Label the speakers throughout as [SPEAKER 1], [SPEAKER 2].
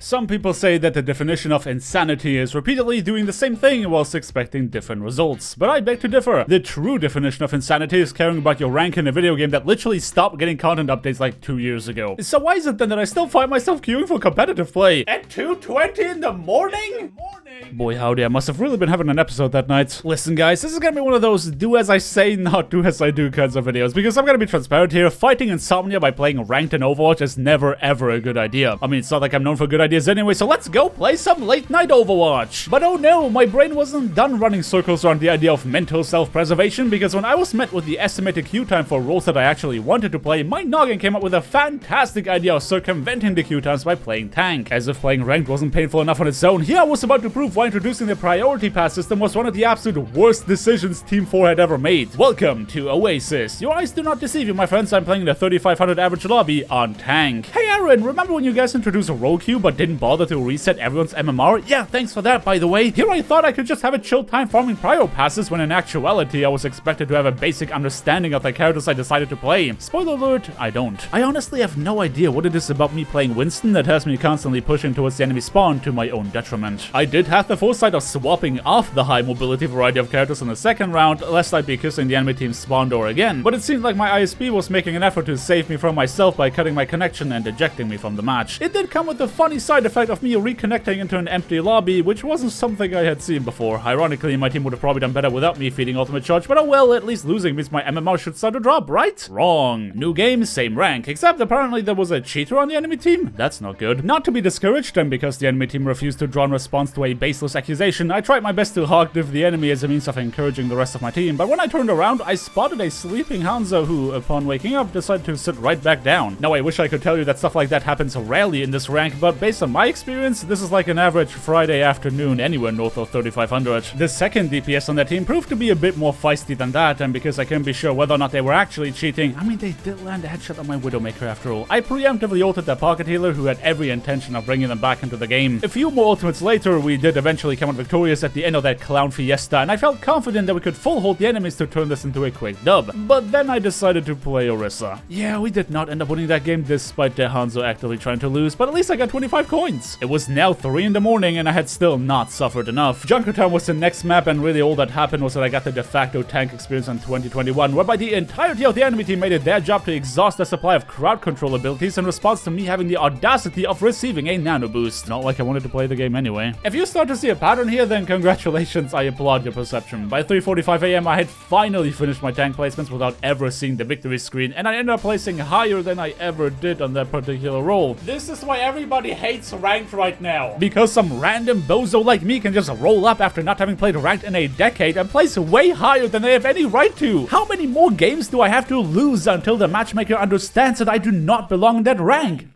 [SPEAKER 1] Some people say that the definition of insanity is repeatedly doing the same thing whilst expecting different results, but I beg to differ. The true definition of insanity is caring about your rank in a video game that literally stopped getting content updates like 2 years ago. So why is it then that I still find myself queuing for competitive play at 2:20 in the morning? Boy howdy, I must have really been having an episode that night. Listen guys, this is gonna be one of those do as I say, not do as I do kinds of videos, because I'm gonna be transparent here. Fighting insomnia by playing ranked in Overwatch is never ever a good idea. I mean, it's not like I'm known for good ideas anyway, so let's go play some late night Overwatch. But oh no, my brain wasn't done running circles around the idea of mental self-preservation, because when I was met with the estimated queue time for roles that I actually wanted to play, my noggin came up with a fantastic idea of circumventing the queue times by playing tank. As if playing ranked wasn't painful enough on its own, here I was about to prove why introducing the priority pass system was one of the absolute worst decisions Team 4 had ever made. Welcome to Oasis. Your eyes do not deceive you, my friends. I'm playing the 3500 average lobby on tank. Hey Aaron, remember when you guys introduced a role queue but didn't bother to reset everyone's MMR? Yeah, thanks for that, by the way. Here I thought I could just have a chill time farming prior passes, when in actuality I was expected to have a basic understanding of the characters I decided to play. Spoiler alert, I don't. I honestly have no idea what it is about me playing Winston that has me constantly pushing towards the enemy spawn to my own detriment. I did have the foresight of swapping off the high mobility variety of characters in the second round, lest I'd be kissing the enemy team's spawn door again, but it seemed like my ISP was making an effort to save me from myself by cutting my connection and ejecting me from the match. It did come with the funny side effect of me reconnecting into an empty lobby, which wasn't something I had seen before. Ironically, my team would have probably done better without me feeding ultimate charge, but oh well, at least losing means my MMR should start to drop, right? Wrong. New game, same rank, except apparently there was a cheater on the enemy team? That's not good. Not to be discouraged, and because the enemy team refused to draw in response to a baseless accusation, I tried my best to hog div the enemy as a means of encouraging the rest of my team, but when I turned around, I spotted a sleeping Hanzo who, upon waking up, decided to sit right back down. Now I wish I could tell you that stuff like that happens rarely in this rank, but based on my experience, this is like an average Friday afternoon anywhere north of 3500. The second DPS on that team proved to be a bit more feisty than that, and because I couldn't be sure whether or not they were actually cheating, I mean, they did land a headshot on my Widowmaker after all. I preemptively ulted their pocket healer, who had every intention of bringing them back into the game. A few more ultimates later, we did eventually come out victorious at the end of that clown fiesta, and I felt confident that we could full hold the enemies to turn this into a quick dub. But then I decided to play Orisa. Yeah, we did not end up winning that game despite the Hanzo actively trying to lose, but at least I got 25 coins. It was now 3 in the morning and I had still not suffered enough. Junkertown was the next map, and really all that happened was that I got the de facto tank experience in 2021, whereby the entirety of the enemy team made it their job to exhaust their supply of crowd control abilities in response to me having the audacity of receiving a nano boost. Not like I wanted to play the game anyway. If you start to see a pattern here, then congratulations, I applaud your perception. By 3:45 AM, I had finally finished my tank placements without ever seeing the victory screen, and I ended up placing higher than I ever did on that particular role. This is why everybody hates ranked right now. Because some random bozo like me can just roll up after not having played ranked in a decade and place way higher than they have any right to. How many more games do I have to lose until the matchmaker understands that I do not belong in that rank?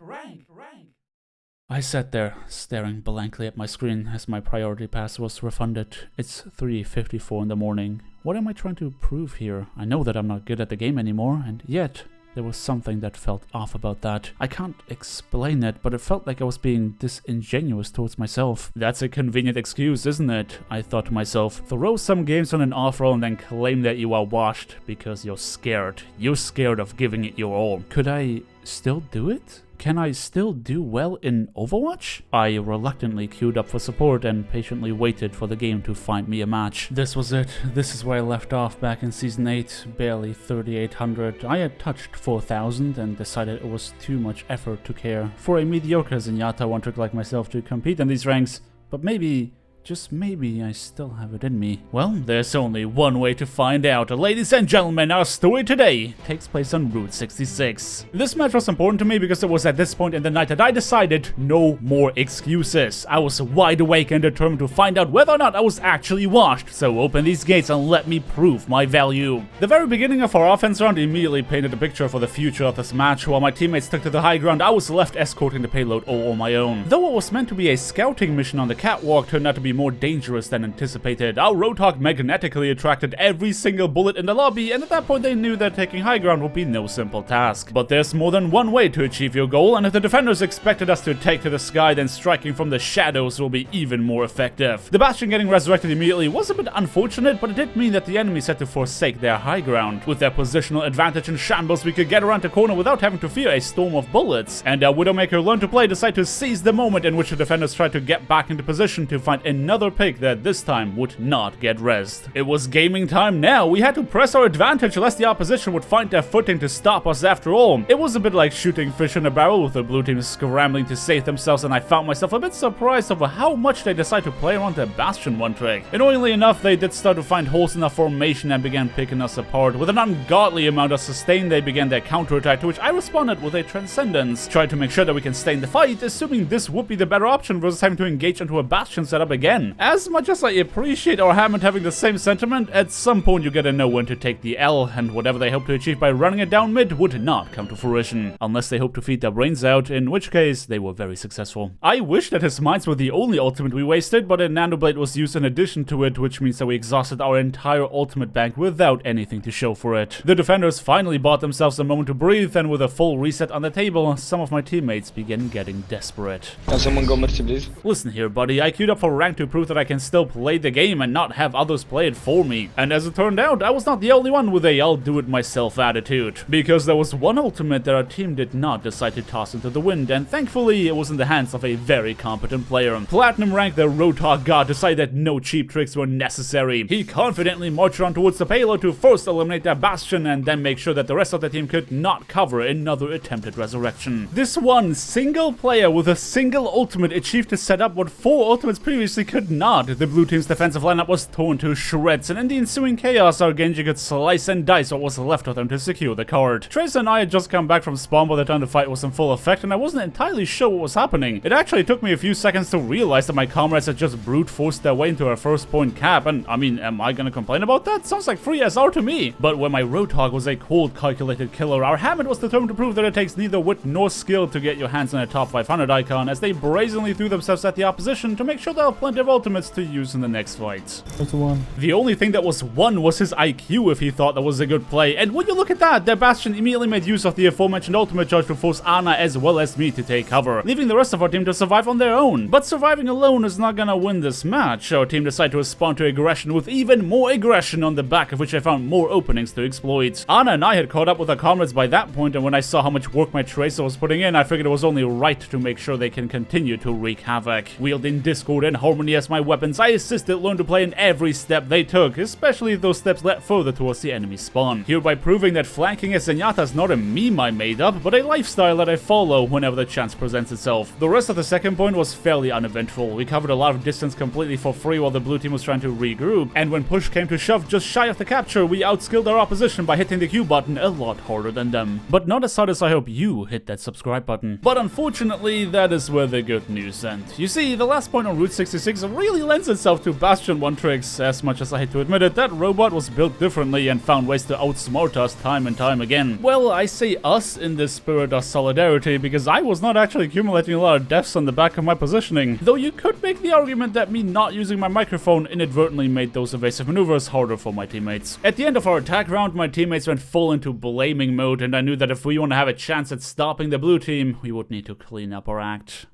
[SPEAKER 1] I sat there, staring blankly at my screen as my priority pass was refunded. It's 3:54 in the morning. What am I trying to prove here? I know that I'm not good at the game anymore, and yet there was something that felt off about that. I can't explain it, but it felt like I was being disingenuous towards myself. That's a convenient excuse, isn't it? I thought to myself. Throw some games on an off roll and then claim that you are washed because you're scared. You're scared of giving it your all. Could I still do it? Can I still do well in Overwatch? I reluctantly queued up for support and patiently waited for the game to find me a match. This was it. This is where I left off back in Season 8, barely 3,800. I had touched 4,000 and decided it was too much effort to care for a mediocre Zenyatta One Trick like myself to compete in these ranks, but maybe, just maybe, I still have it in me. Well, there's only one way to find out. Ladies and gentlemen, our story today takes place on Route 66. This match was important to me because it was at this point in the night that I decided no more excuses. I was wide awake and determined to find out whether or not I was actually washed, so open these gates and let me prove my value. The very beginning of our offense round immediately painted a picture for the future of this match. While my teammates took to the high ground, I was left escorting the payload all on my own. Though what was meant to be a scouting mission on the catwalk turned out to be more dangerous than anticipated. Our Roadhog magnetically attracted every single bullet in the lobby, and at that point they knew that taking high ground would be no simple task. But there's more than one way to achieve your goal, and if the defenders expected us to take to the sky, then striking from the shadows will be even more effective. The Bastion getting resurrected immediately was a bit unfortunate, but it did mean that the enemies had to forsake their high ground. With their positional advantage in shambles, we could get around the corner without having to fear a storm of bullets. And our Widowmaker Learn to Play decided to seize the moment in which the defenders tried to get back into position to find another pick that this time would not get rezzed. It was gaming time now. We had to press our advantage lest the opposition would find their footing to stop us after all. It was a bit like shooting fish in a barrel with the blue team scrambling to save themselves, and I found myself a bit surprised over how much they decided to play around their Bastion One Trick. Annoyingly enough, they did start to find holes in our formation and began picking us apart. With an ungodly amount of sustain, they began their counterattack, to which I responded with a Transcendence. Tried to make sure that we can stay in the fight, assuming this would be the better option versus having to engage into a Bastion setup again. As much as I appreciate our Hammond having the same sentiment, at some point you gotta know when to take the L, and whatever they hope to achieve by running it down mid would not come to fruition. Unless they hope to feed their brains out, in which case they were very successful. I wish that his mines were the only ultimate we wasted, but a Nano Blade was used in addition to it, which means that we exhausted our entire ultimate bank without anything to show for it. The defenders finally bought themselves a moment to breathe, and with a full reset on the table, some of my teammates began getting desperate.
[SPEAKER 2] Can someone go mercy, please?
[SPEAKER 1] Listen here, buddy, I queued up for rank to prove that I can still play the game and not have others play it for me. And as it turned out, I was not the only one with a I'll do it myself attitude. Because there was one ultimate that our team did not decide to toss into the wind, and thankfully it was in the hands of a very competent player. Platinum rank, the Roadhog god, decided that no cheap tricks were necessary. He confidently marched on towards the payload to first eliminate their Bastion and then make sure that the rest of the team could not cover another attempted resurrection. This one single player with a single ultimate achieved to set up what 4 ultimates previously could not. The blue team's defensive lineup was torn to shreds, and in the ensuing chaos, our Genji could slice and dice what was left of them to secure the card. Tracer and I had just come back from spawn by the time the fight was in full effect, and I wasn't entirely sure what was happening. It actually took me a few seconds to realize that my comrades had just brute forced their way into our first point cap, and I mean, am I gonna complain about that? Sounds like free SR to me. But when my Roadhog was a cold, calculated killer, our Hammond was determined to prove that it takes neither wit nor skill to get your hands on a top 500 icon, as they brazenly threw themselves at the opposition to make sure they have plenty of ultimates to use in the next fight.
[SPEAKER 3] That's one.
[SPEAKER 1] The only thing that was won was his IQ if he thought that was a good play, and would you look at that, their Bastion immediately made use of the aforementioned ultimate charge to force Ana as well as me to take cover, leaving the rest of our team to survive on their own. But surviving alone is not gonna win this match. Our team decided to respond to aggression with even more aggression, on the back of which I found more openings to exploit. Ana and I had caught up with our comrades by that point, and when I saw how much work my Tracer was putting in, I figured it was only right to make sure they can continue to wreak havoc. Wielding Discord and Harmony as my weapons, I assisted Learn to Play in every step they took, especially if those steps led further towards the enemy spawn, hereby proving that flanking as Zenyatta is not a meme I made up, but a lifestyle that I follow whenever the chance presents itself. The rest of the second point was fairly uneventful. We covered a lot of distance completely for free while the blue team was trying to regroup, and when push came to shove just shy of the capture, we outskilled our opposition by hitting the Q button a lot harder than them. But not as hard as I hope you hit that subscribe button. But unfortunately, that is where the good news ends. You see, the last point on Route 66 really lends itself to Bastion One Tricks. As much as I hate to admit it, that robot was built differently and found ways to outsmart us time and time again. Well, I say us in the spirit of solidarity, because I was not actually accumulating a lot of deaths on the back of my positioning. Though you could make the argument that me not using my microphone inadvertently made those evasive maneuvers harder for my teammates. At the end of our attack round, my teammates went full into blaming mode, and I knew that if we want to have a chance at stopping the blue team, we would need to clean up our act.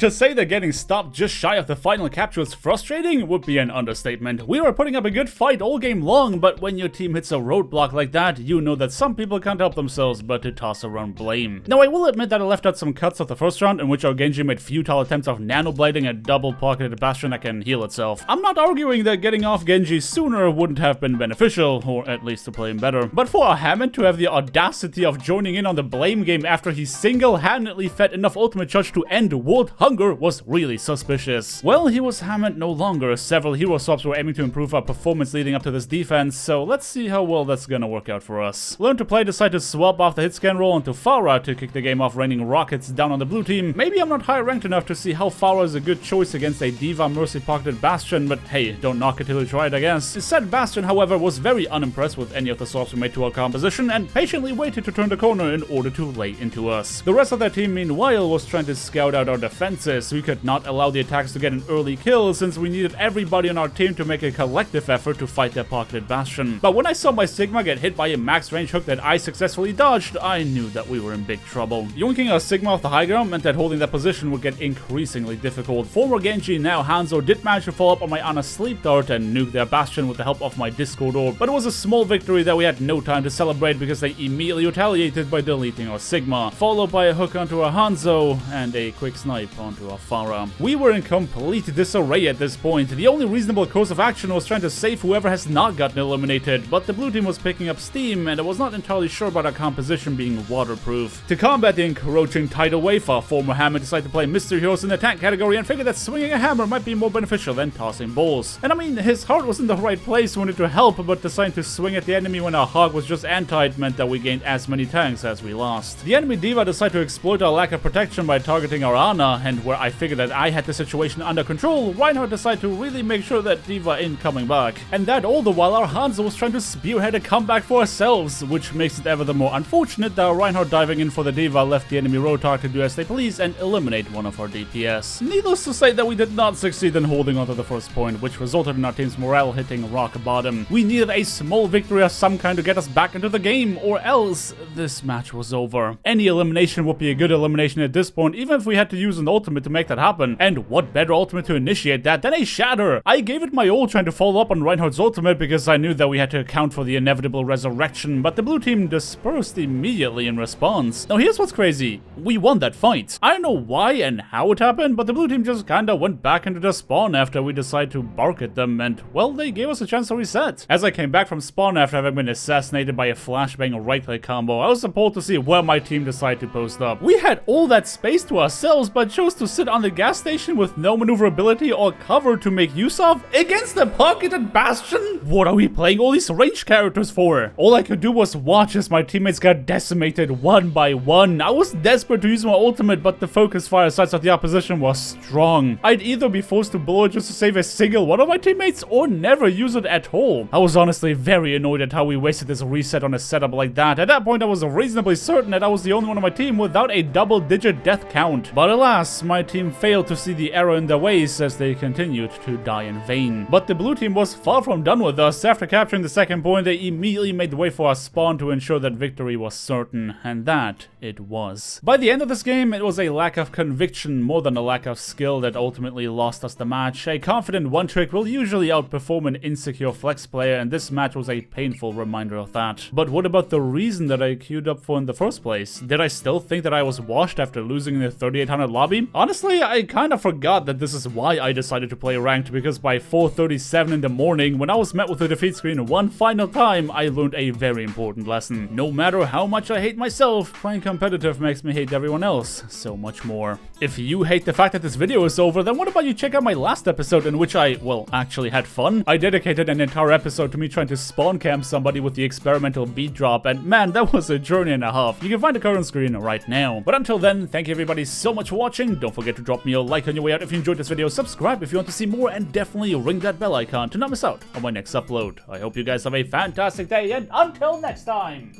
[SPEAKER 1] To say that getting stopped just shy of the final capture was frustrating would be an understatement. We were putting up a good fight all game long, but when your team hits a roadblock like that, you know that some people can't help themselves but to toss around blame. Now, I will admit that I left out some cuts of the first round in which our Genji made futile attempts of nano-blading a double-pocketed Bastion that can heal itself. I'm not arguing that getting off Genji sooner wouldn't have been beneficial, or at least to play him better. But for our Hammond to have the audacity of joining in on the blame game after he single-handedly fed enough ultimate charge to end world hunger was really suspicious. Well, he was Hammond no longer. Several hero swaps were aiming to improve our performance leading up to this defense, so let's see how well that's gonna work out for us. Learn to Play decided to swap off the hit scan roll onto Pharah to kick the game off, raining rockets down on the blue team. Maybe I'm not high ranked enough to see how Pharah is a good choice against a Diva mercy pocketed Bastion, but hey, don't knock it till you try it, I guess. Said Bastion, however, was very unimpressed with any of the swaps we made to our composition and patiently waited to turn the corner in order to lay into us. The rest of their team, meanwhile, was trying to scout out our defense defenses. We could not allow the attacks to get an early kill since we needed everybody on our team to make a collective effort to fight their pocketed bastion. But when I saw my Sigma get hit by a max range hook that I successfully dodged, I knew that we were in big trouble. Yoinking our Sigma off the high ground meant that holding that position would get increasingly difficult. Former Genji, now Hanzo, did manage to follow up on my Ana sleep dart and nuke their bastion with the help of my Discord orb, but it was a small victory that we had no time to celebrate because they immediately retaliated by deleting our Sigma, followed by a hook onto our Hanzo and a quick snipe onto our Pharah. We were in complete disarray at this point. The only reasonable course of action was trying to save whoever has not gotten eliminated, but the blue team was picking up steam and I was not entirely sure about our composition being waterproof. To combat the encroaching tidal wave, our former hammer decided to play Mystery Heroes in the tank category and figured that swinging a hammer might be more beneficial than tossing balls. And I mean, his heart was in the right place, wanted to help, but deciding to swing at the enemy when our hog was just anti-ed meant that we gained as many tanks as we lost. The enemy diva decided to exploit our lack of protection by targeting our Ana, and where I figured that I had the situation under control, Reinhardt decided to really make sure that diva ain't coming back. And that all the while our Hanzo was trying to spearhead a comeback for ourselves, which makes it ever the more unfortunate that Reinhardt diving in for the diva left the enemy Rotar to do as they please and eliminate one of our DPS. Needless to say that we did not succeed in holding onto the first point, which resulted in our team's morale hitting rock bottom. We needed a small victory of some kind to get us back into the game, or else this match was over. Any elimination would be a good elimination at this point, even if we had to use an ultimate to make that happen. And what better ultimate to initiate that than a Shatter? I gave it my all trying to follow up on Reinhardt's ultimate because I knew that we had to account for the inevitable resurrection, but the blue team dispersed immediately in response. Now here's what's crazy. We won that fight. I don't know why and how it happened, but the blue team just kinda went back into the spawn after we decided to bark at them, and well, they gave us a chance to reset. As I came back from spawn after having been assassinated by a flashbang right-click combo, I was appalled to see where my team decided to post up. We had all that space to ourselves, but chose to sit on the gas station with no maneuverability or cover to make use of against the pocketed bastion? What are we playing all these range characters for? All I could do was watch as my teammates got decimated one by one. I was desperate to use my ultimate, but the focus fire sights of the opposition was strong. I'd either be forced to blow it just to save a single one of my teammates or never use it at all. I was honestly very annoyed at how we wasted this reset on a setup like that. At that point, I was reasonably certain that I was the only one on my team without a double-digit death count. But alas, my team failed to see the error in their ways as they continued to die in vain. But the blue team was far from done with us. After capturing the second point, they immediately made way for our spawn to ensure that victory was certain, and that it was. By the end of this game, it was a lack of conviction more than a lack of skill that ultimately lost us the match. A confident One Trick will usually outperform an insecure flex player, and this match was a painful reminder of that. But what about the reason that I queued up for in the first place? Did I still think that I was washed after losing in the 3800 lobby? Honestly, I kind of forgot that this is why I decided to play ranked, because by 4:37 in the morning, when I was met with a defeat screen one final time, I learned a very important lesson. No matter how much I hate myself, playing competitive makes me hate everyone else so much more. If you hate the fact that this video is over, then what about you check out my last episode in which I, well, actually had fun? I dedicated an entire episode to me trying to spawn camp somebody with the experimental beat drop, and man, that was a journey and a half. You can find the card on screen right now. But until then, thank you everybody so much for watching. Don't forget to drop me a like on your way out if you enjoyed this video, subscribe if you want to see more, and definitely ring that bell icon to not miss out on my next upload. I hope you guys have a fantastic day, and until next time,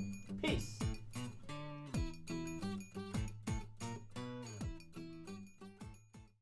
[SPEAKER 1] peace.